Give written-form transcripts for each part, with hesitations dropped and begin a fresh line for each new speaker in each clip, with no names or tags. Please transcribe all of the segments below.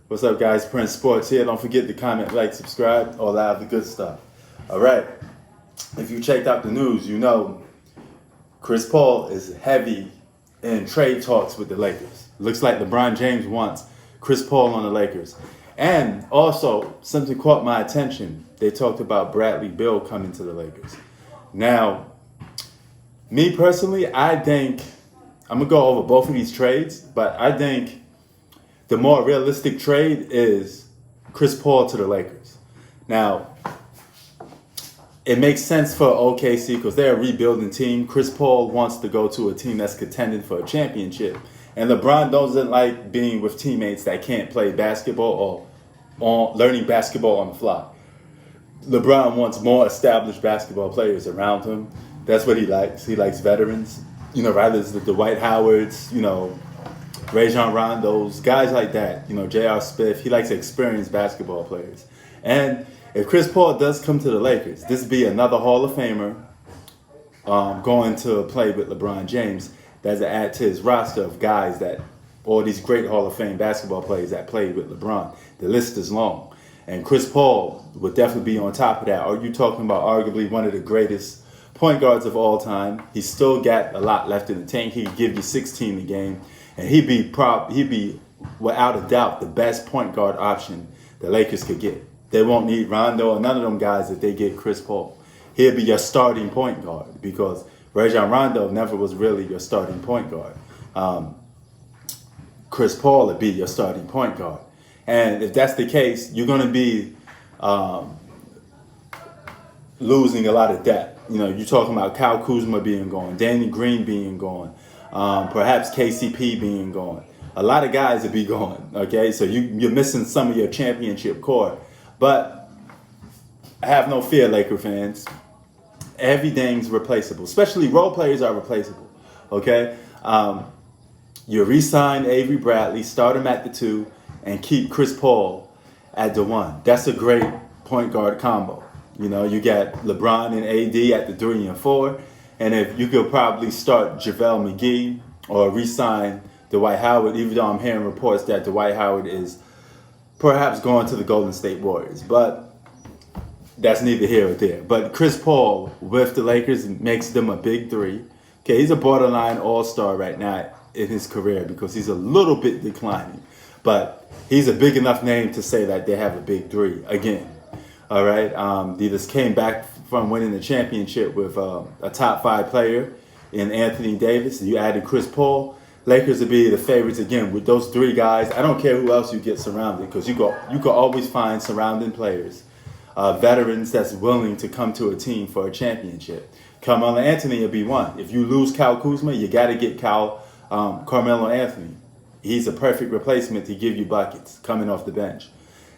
What's up, guys? Prince Sports here. Don't forget to comment, like, subscribe, all that other good stuff. All right. If you checked out the news, you know Chris Paul is heavy in trade talks with the Lakers. Looks like LeBron James wants Chris Paul on the Lakers. And also, something caught my attention. They talked about Bradley Beal coming to the Lakers. Now, me personally, I think, I'm going to go over both of these trades, but I think the more realistic trade is Chris Paul to the Lakers. Now, it makes sense for OKC because they're a rebuilding team. Chris Paul wants to go to a team that's contending for a championship. And LeBron doesn't like being with teammates that can't play basketball or learning basketball on the fly. LeBron wants more established basketball players around him. That's what he likes. He likes veterans, rather than the Dwight Howards, Rajon Rondos, guys like that, J.R. Smith. He likes experienced basketball players. And if Chris Paul does come to the Lakers, this would be another Hall of Famer going to play with LeBron James. That's an add to his roster of guys that, all these great Hall of Fame basketball players that played with LeBron. The list is long. And Chris Paul would definitely be on top of that. Are you talking about arguably one of the greatest point guards of all time? He's still got a lot left in the tank. He could give you 16 a game. And he'd be without a doubt the best point guard option the Lakers could get. They won't need Rondo or none of them guys if they get Chris Paul. He'll be your starting point guard because Rajon Rondo never was really your starting point guard. Chris Paul would be your starting point guard. And if that's the case, you're going to be losing a lot of depth. You're talking about Kyle Kuzma being gone, Danny Green being gone, perhaps KCP being gone. A lot of guys would be gone, okay? So you're missing some of your championship core. But have no fear, Laker fans. Everything's replaceable, especially role players are replaceable, okay? You re-sign Avery Bradley, start him at the 2, and keep Chris Paul at the 1. That's a great point guard combo. You got LeBron and AD at the 3 and 4. And if you could probably start JaVale McGee or re-sign Dwight Howard, even though I'm hearing reports that Dwight Howard is perhaps going to the Golden State Warriors. But that's neither here or there. But Chris Paul with the Lakers makes them a big 3. Okay, he's a borderline all-star right now in his career because he's a little bit declining. But he's a big enough name to say that they have a big 3 again. All right, they just came back from winning the championship with a top 5 player in Anthony Davis. You added Chris Paul. Lakers would be the favorites again with those 3 guys. I don't care who else you get surrounded because you could always find surrounding players, veterans that's willing to come to a team for a championship. Carmelo Anthony will be one. If you lose Kyle Kuzma, you got to get Carmelo Anthony. He's a perfect replacement to give you buckets coming off the bench.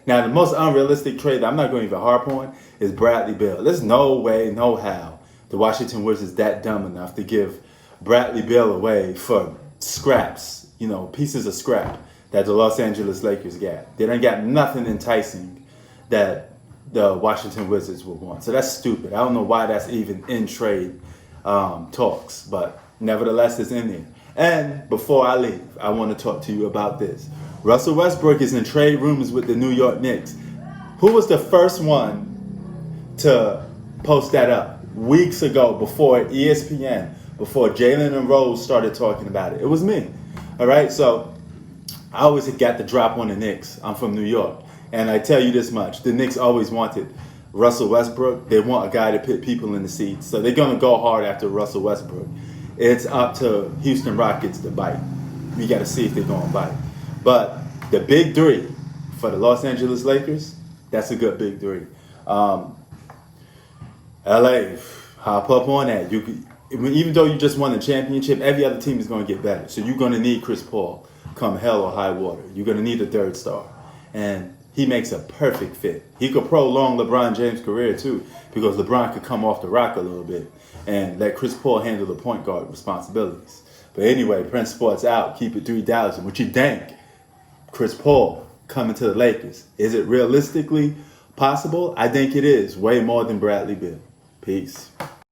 Now, the most unrealistic trade that I'm not going to even harp on is Bradley Beal. There's no way, no how the Washington Wizards is that dumb enough to give Bradley Beal away for scraps, pieces of scrap that the Los Angeles Lakers got. They done got nothing enticing that the Washington Wizards would want. So that's stupid. I don't know why that's even in trade talks, but nevertheless, it's in there. And before I leave, I want to talk to you about this. Russell Westbrook is in trade rumors with the New York Knicks. Who was the first one to post that up weeks ago before ESPN, before Jalen and Rose started talking about it? It was me. All right, so I always got the drop on the Knicks. I'm from New York. And I tell you this much, the Knicks always wanted Russell Westbrook. They want a guy to put people in the seats. So they're going to go hard after Russell Westbrook. It's up to Houston Rockets to bite. We got to see if they're going to bite. But the big 3 for the Los Angeles Lakers, that's a good big 3. LA, hop up on that. Even though you just won the championship, every other team is going to get better. So you're going to need Chris Paul come hell or high water. You're going to need a 3rd star. And he makes a perfect fit. He could prolong LeBron James' career too, because LeBron could come off the rock a little bit and let Chris Paul handle the point guard responsibilities. But anyway, Prince Sports out. Keep it 3,000. What you think? Chris Paul coming to the Lakers. Is it realistically possible? I think it is. Way more than Bradley Beal. Peace.